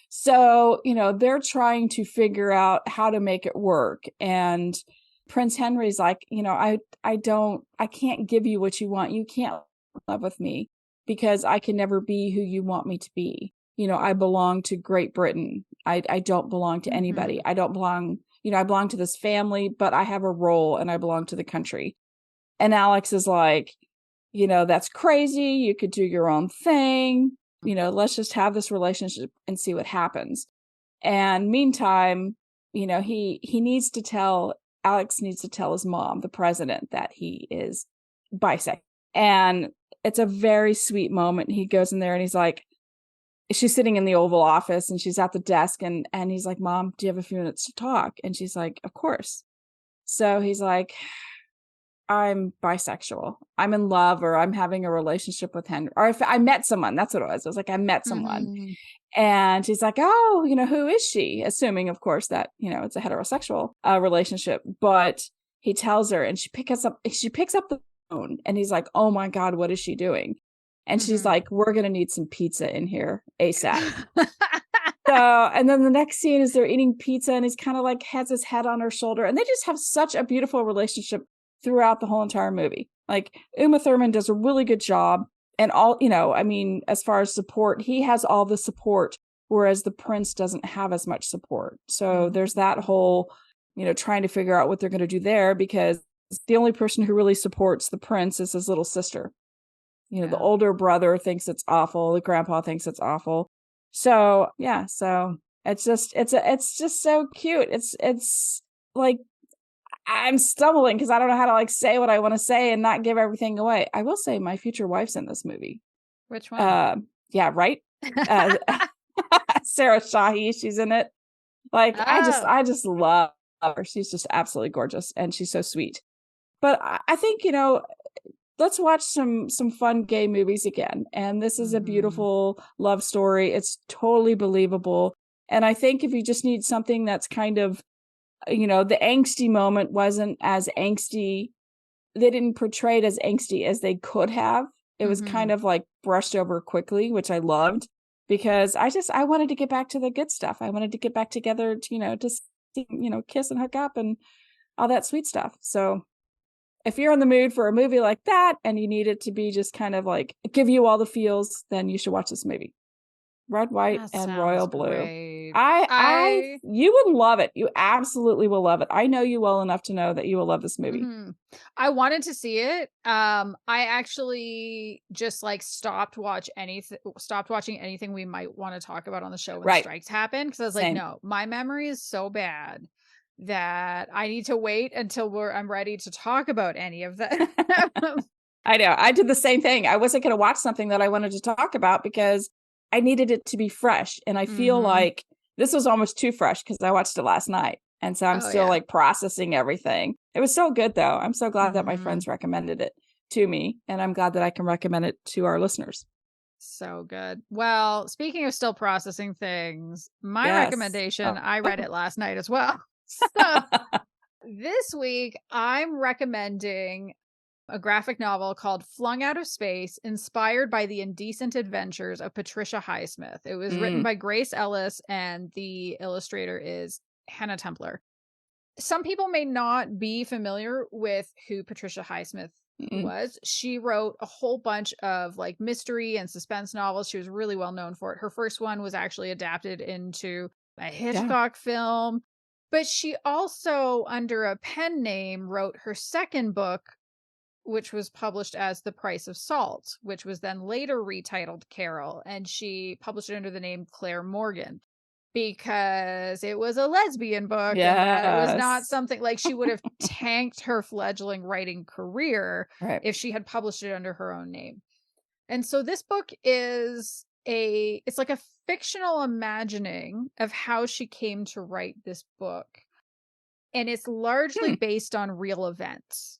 Speaker 1: So, they're trying to figure out how to make it work. And Prince Henry's like, I can't give you what you want. You can't love with me because I can never be who you want me to be. I belong to Great Britain. I don't belong to anybody. I don't belong, I belong to this family, but I have a role and I belong to the country. And Alex is like, that's crazy. You could do your own thing. Let's just have this relationship and see what happens. And meantime, Alex needs to tell his mom, the president, that he is bisexual. And it's a very sweet moment. He goes in there and he's like, she's sitting in the Oval Office and she's at the desk and he's like, Mom, do you have a few minutes to talk? And she's like, of course. So he's like, I'm bisexual. I'm in love, or I'm having a relationship with Henry. Or if I met someone, that's what it was. It was like, I met someone. And she's like, oh, who is she? Assuming, of course, that, it's a heterosexual relationship. But he tells her and she picks up the phone and he's like, oh my God, what is she doing? And she's like, we're going to need some pizza in here ASAP. So, and then the next scene is they're eating pizza and he's kind of like has his head on her shoulder. And they just have such a beautiful relationship throughout the whole entire movie. Like Uma Thurman does a really good job. And all, as far as support, he has all the support, whereas the prince doesn't have as much support. So there's that whole, trying to figure out what they're going to do there, because the only person who really supports the prince is his little sister. The older brother thinks it's awful. The grandpa thinks it's awful. So, yeah. So it's just so cute. It's like, I'm stumbling because I don't know how to like say what I want to say and not give everything away. I will say my future wife's in this movie.
Speaker 2: Which one?
Speaker 1: Yeah, right. Sarah Shahi, she's in it. Like, I just love her. She's just absolutely gorgeous and she's so sweet. But I think, let's watch some fun gay movies again. And this is a beautiful love story. It's totally believable. And I think if you just need something that's kind of, the angsty moment wasn't as angsty. They didn't portray it as angsty as they could have. It was kind of like brushed over quickly, which I loved, because I wanted to get back to the good stuff. I wanted to get back together to, kiss and hook up and all that sweet stuff. So if you're in the mood for a movie like that and you need it to be just kind of like give you all the feels, then you should watch this movie. Red, white, and royal blue.
Speaker 2: Great. Agreed.
Speaker 1: You would love it. You absolutely will love it. I know you well enough to know that you will love this movie.
Speaker 2: I wanted to see it. I actually just like stopped watching anything we might want to talk about on the show when the strikes happened, because I was like, no, my memory is so bad that I need to wait until I'm ready to talk about any of that.
Speaker 1: I know. I did the same thing. I wasn't going to watch something that I wanted to talk about because I needed it to be fresh. And I feel like this was almost too fresh because I watched it last night. And so I'm still like processing everything. It was so good, though. I'm so glad that my friends recommended it to me. And I'm glad that I can recommend it to our listeners.
Speaker 2: So good. Well, speaking of still processing things, my recommendation, I read it last night as well. So this week, I'm recommending a graphic novel called Flung Out of Space, inspired by the indecent adventures of Patricia Highsmith. It was written by Grace Ellis, and the illustrator is Hannah Templer. Some people may not be familiar with who Patricia Highsmith was. She wrote a whole bunch of like mystery and suspense novels. She was really well known for it. Her first one was actually adapted into a Hitchcock film, but she also, under a pen name, wrote her second book, which was published as The Price of Salt, which was then later retitled Carol, and she published it under the name Claire Morgan because it was a lesbian book, and that it was not something like she would have tanked her fledgling writing career if she had published it under her own name. And so this book is it's like a fictional imagining of how she came to write this book, and it's largely based on real events.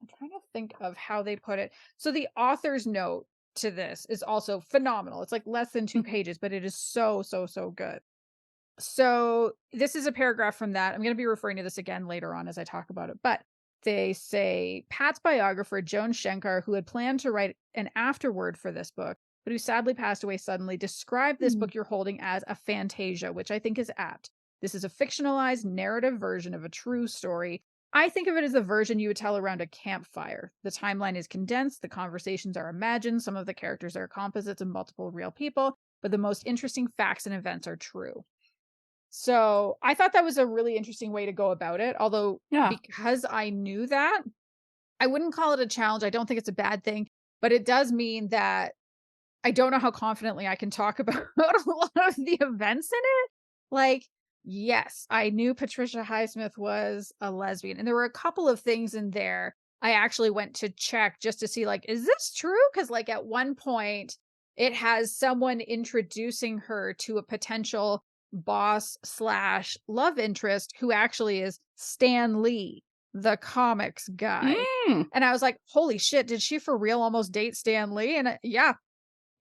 Speaker 2: I'm trying to think of how they put it. So the author's note to this is also phenomenal. It's like less than 2 pages, but it is so good. So this is a paragraph from that. I'm going to be referring to this again later on as I talk about it. But they say, Pat's biographer, Joan Shenkar, who had planned to write an afterword for this book, but who sadly passed away suddenly, described this book you're holding as a fantasia, which I think is apt. This is a fictionalized narrative version of a true story. I think of it as a version you would tell around a campfire. The timeline is condensed, the conversations are imagined, some of the characters are composites of multiple real people, but the most interesting facts and events are true. So I thought that was a really interesting way to go about it. Although, because I knew that, I wouldn't call it a challenge. I don't think it's a bad thing, but it does mean that I don't know how confidently I can talk about a lot of the events in it. Like, yes, I knew Patricia Highsmith was a lesbian, and there were a couple of things in there I actually went to check just to see, like, is this true? Because, like, at one point, it has someone introducing her to a potential boss / love interest who actually is Stan Lee, the comics guy. And I was like, holy shit, did she for real almost date Stan Lee? And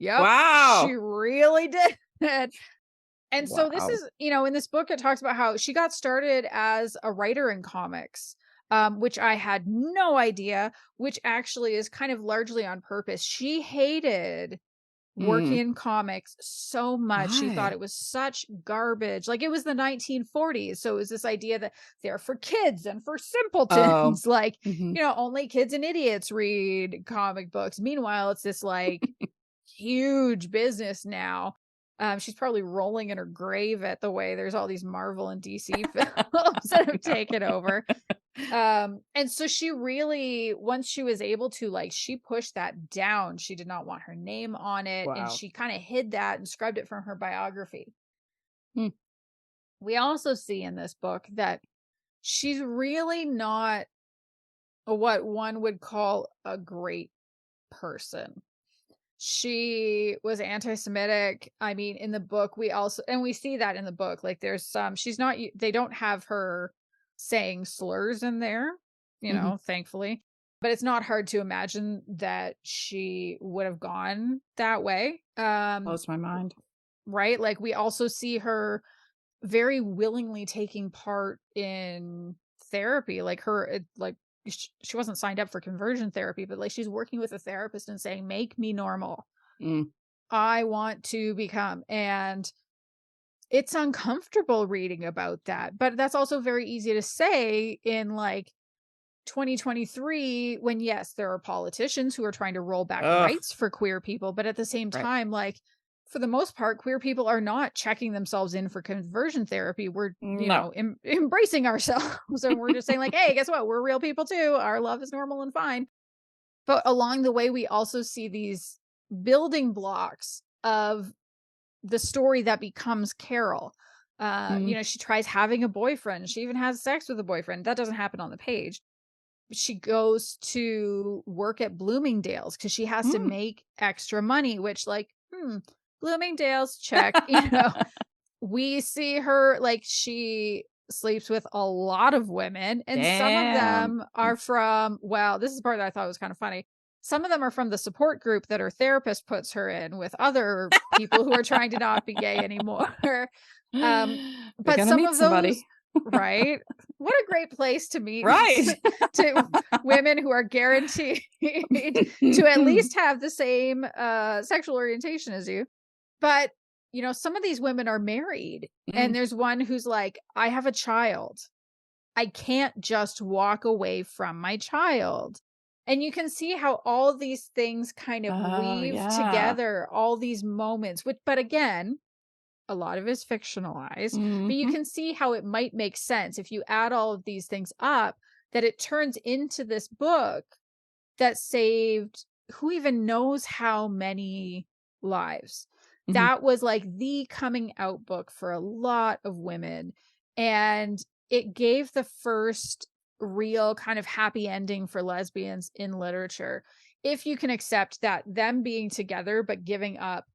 Speaker 2: wow, she really did. And so this is, in this book, it talks about how she got started as a writer in comics, which I had no idea, which actually is kind of largely on purpose. She hated working in comics so much. She thought it was such garbage. Like, it was the 1940s. So it was this idea that they're for kids and for simpletons. Like, only kids and idiots read comic books. Meanwhile, it's this like huge business now. She's probably rolling in her grave at the way there's all these Marvel and DC films that have taken over. And so she really, once she was able to, like, she pushed that down. She did not want her name on it. And she kind of hid that and scrubbed it from her biography. We also see in this book that she's really not what one would call a great person. She was anti-Semitic. I mean, in the book, we see that in the book, like there's they don't have her saying slurs in there, thankfully, but it's not hard to imagine that she would have gone that way.
Speaker 1: Blows my mind.
Speaker 2: Right? Like, we also see her very willingly taking part in therapy, like she wasn't signed up for conversion therapy, but like she's working with a therapist and saying, make me normal. I want to become. And it's uncomfortable reading about that, but that's also very easy to say in like 2023, when yes, there are politicians who are trying to roll back rights for queer people, but at the same time, like, for the most part, queer people are not checking themselves in for conversion therapy. We're, embracing ourselves, and we're just saying like, hey, guess what? We're real people too. Our love is normal and fine. But along the way, we also see these building blocks of the story that becomes Carol. She tries having a boyfriend. She even has sex with a boyfriend. That doesn't happen on the page. She goes to work at Bloomingdale's because she has to make extra money, which Bloomingdale's, check. We see her, like, she sleeps with a lot of women, and some of them are from, well, this is the part that I thought was kind of funny. Some of them are from the support group that her therapist puts her in with other people who are trying to not be gay anymore. But some of those, right? What a great place to meet,
Speaker 1: right?
Speaker 2: To women who are guaranteed to at least have the same sexual orientation as you. But some of these women are married, and there's one who's like, I have a child. I can't just walk away from my child. And you can see how all these things kind of weave together, all these moments, but again, a lot of it is fictionalized, but you can see how it might make sense if you add all of these things up, that it turns into this book that saved who even knows how many lives. That was like the coming out book for a lot of women. And it gave the first real kind of happy ending for lesbians in literature. If you can accept that them being together, but giving up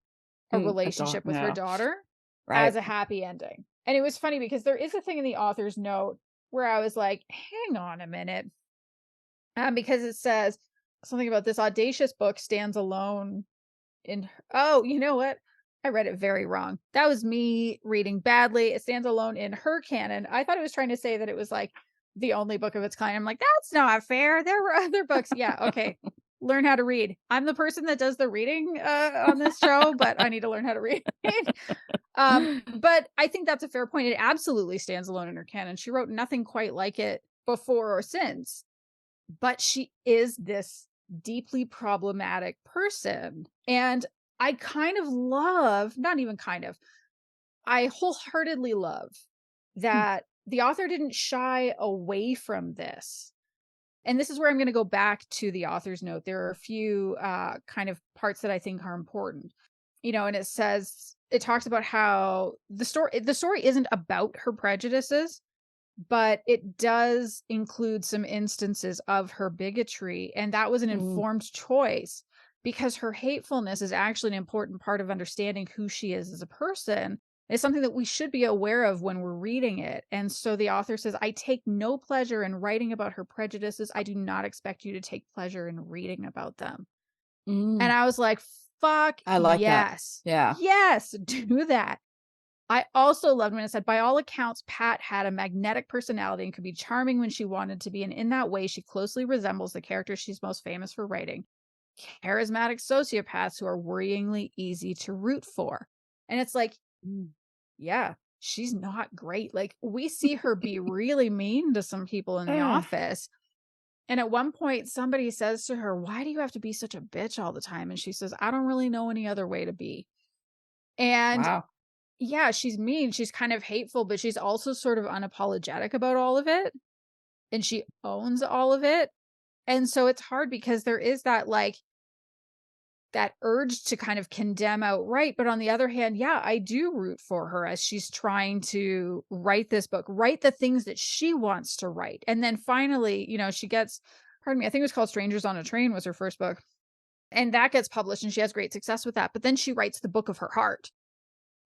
Speaker 2: a relationship with her daughter as a happy ending. And it was funny because there is a thing in the author's note where I was like, hang on a minute. Because it says something about this audacious book stands alone in, oh, you know what? I read it very wrong. That was me reading badly. It stands alone in her canon. I thought it was trying to say that it was like the only book of its kind. I'm like, that's not fair. There were other books. Yeah. Okay. Learn how to read. I'm the person that does the reading on this show, but I need to learn how to read. But I think that's a fair point. It absolutely stands alone in her canon. She wrote nothing quite like it before or since, but she is this deeply problematic person. And I kind of love, not even kind of, I wholeheartedly love that the author didn't shy away from this. And this is where I'm going to go back to the author's note. There are a few kind of parts that I think are important, and it says, it talks about how the story isn't about her prejudices, but it does include some instances of her bigotry. And that was an informed choice, because her hatefulness is actually an important part of understanding who she is as a person. It's something that we should be aware of when we're reading it. And so the author says, I take no pleasure in writing about her prejudices. I do not expect you to take pleasure in reading about them. And I was like, fuck,
Speaker 1: I like
Speaker 2: yes.
Speaker 1: That. Yeah.
Speaker 2: Yes, do that. I also loved when it said, by all accounts, Pat had a magnetic personality and could be charming when she wanted to be. And in that way, she closely resembles the character she's most famous for writing. Charismatic sociopaths who are worryingly easy to root for. And it's like, yeah, she's not great. Like, we see her be really mean to some people in the office. And at one point, somebody says to her, why do you have to be such a bitch all the time? And she says, I don't really know any other way to be. And yeah, she's mean. She's kind of hateful, but she's also sort of unapologetic about all of it. And she owns all of it. And so it's hard because there is that, like, that urge to kind of condemn outright. But on the other hand, yeah, I do root for her as she's trying to write this book, write the things that she wants to write. And then finally, she gets, pardon me, I think it was called Strangers on a Train was her first book. And that gets published and she has great success with that. But then she writes the book of her heart,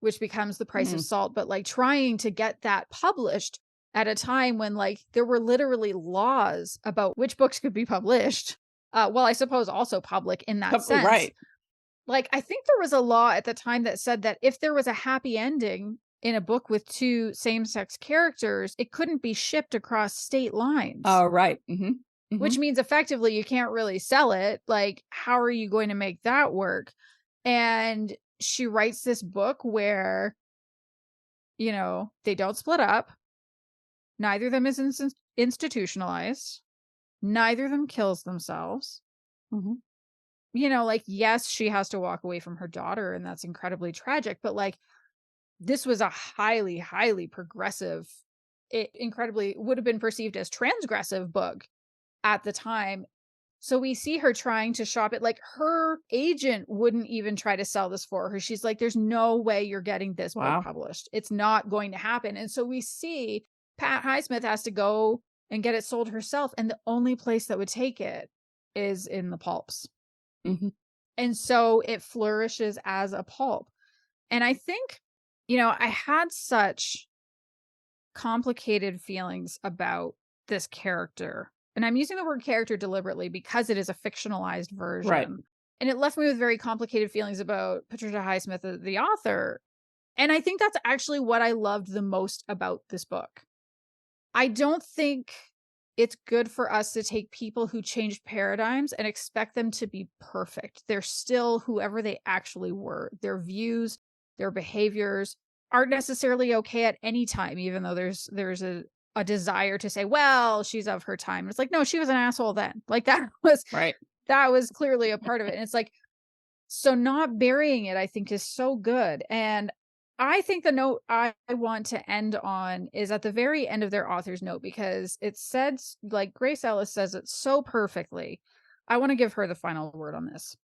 Speaker 2: which becomes The Price of Salt. But like trying to get that published at a time when like there were literally laws about which books could be published. Well, I suppose also public in that sense.
Speaker 1: Right.
Speaker 2: Like, I think there was a law at the time that said that if there was a happy ending in a book with two same-sex characters, it couldn't be shipped across state lines.
Speaker 1: Oh, right.
Speaker 2: Which means effectively you can't really sell it. Like, how are you going to make that work? And she writes this book where, they don't split up. Neither of them is institutionalized. Neither of them kills themselves. like, yes, she has to walk away from her daughter, and that's incredibly tragic, but like, this was a highly, highly progressive, it incredibly would have been perceived as transgressive book at the time. So we see her trying to shop it. Like, her agent wouldn't even try to sell this for her. She's like, there's no way you're getting this book published. It's not going to happen. And so we see Pat Highsmith has to go and get it sold herself. And the only place that would take it is in the pulps.
Speaker 1: Mm-hmm.
Speaker 2: And so it flourishes as a pulp. And I think, I had such complicated feelings about this character. And I'm using the word character deliberately because it is a fictionalized version.
Speaker 1: Right.
Speaker 2: And it left me with very complicated feelings about Patricia Highsmith, the author. And I think that's actually what I loved the most about this book. I don't think it's good for us to take people who changed paradigms and expect them to be perfect. They're still whoever they actually were. Their views, their behaviors aren't necessarily okay at any time, even though there's a desire to say, well, she's of her time. It's like, no, she was an asshole then. Like, that was clearly a part of it. And it's like, so not burying it, I think, is so good. And I think the note I want to end on is at the very end of their author's note, because it said, like, Grace Ellis says it so perfectly. I want to give her the final word on this.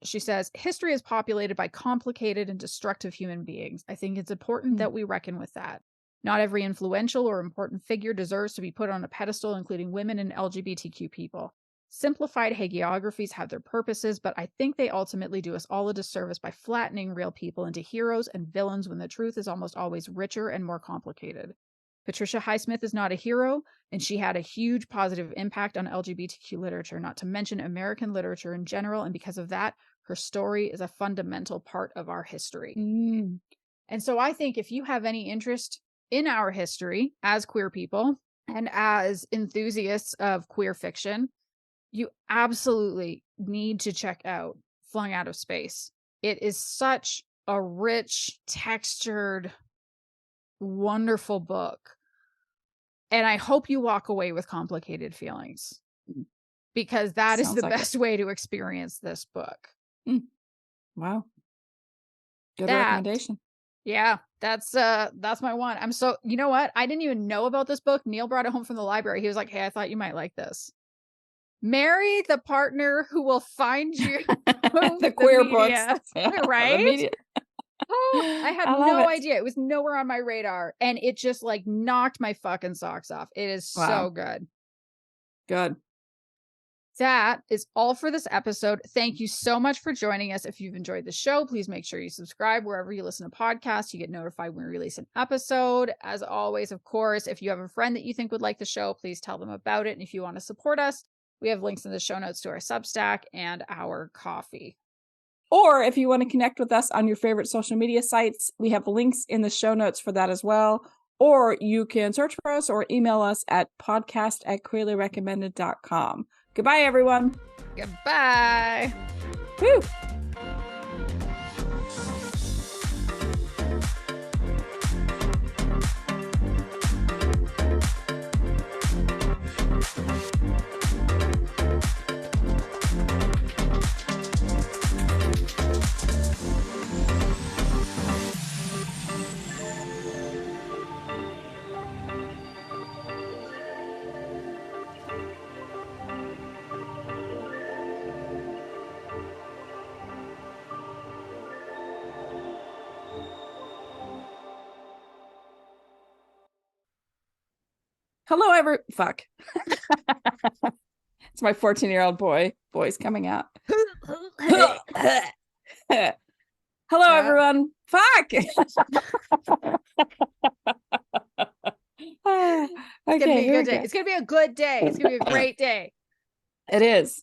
Speaker 2: She says, history is populated by complicated and destructive human beings. I think it's important that we reckon with that. Not every influential or important figure deserves to be put on a pedestal, including women and LGBTQ people. Simplified hagiographies have their purposes, but I think they ultimately do us all a disservice by flattening real people into heroes and villains when the truth is almost always richer and more complicated. Patricia Highsmith is not a hero, and she had a huge positive impact on LGBTQ literature, not to mention American literature in general, and because of that, her story is a fundamental part of our history. And so I think if you have any interest in our history as queer people and as enthusiasts of queer fiction, you absolutely need to check out Flung Out of Space. It is such a rich, textured, wonderful book. And I hope you walk away with complicated feelings, because that is the best way to experience this book.
Speaker 1: Wow. Good recommendation.
Speaker 2: Yeah, that's my one. I'm so, you know what? I didn't even know about this book. Neil brought it home from the library. He was like, hey, I thought you might like this. Marry the partner who will find you
Speaker 1: the queer
Speaker 2: media,
Speaker 1: books.
Speaker 2: Right?
Speaker 1: The media.
Speaker 2: Oh, I had no idea. It was nowhere on my radar. And it just like knocked my fucking socks off. It is so good.
Speaker 1: Good.
Speaker 2: That is all for this episode. Thank you so much for joining us. If you've enjoyed the show, please make sure you subscribe wherever you listen to podcasts. You get notified when we release an episode. As always, of course, if you have a friend that you think would like the show, please tell them about it. And if you want to support us, we have links in the show notes to our Substack and our coffee.
Speaker 1: Or if you want to connect with us on your favorite social media sites, we have links in the show notes for that as well. Or you can search for us or email us at podcast@queerlyrecommended.com. Goodbye, everyone.
Speaker 2: Goodbye.
Speaker 1: Woo. Hello, fuck. It's my 14-year-old voice coming out. Hello, everyone. Fuck.
Speaker 2: It's gonna be a good day. It's gonna be a good day. It's gonna be a great day.
Speaker 1: It is.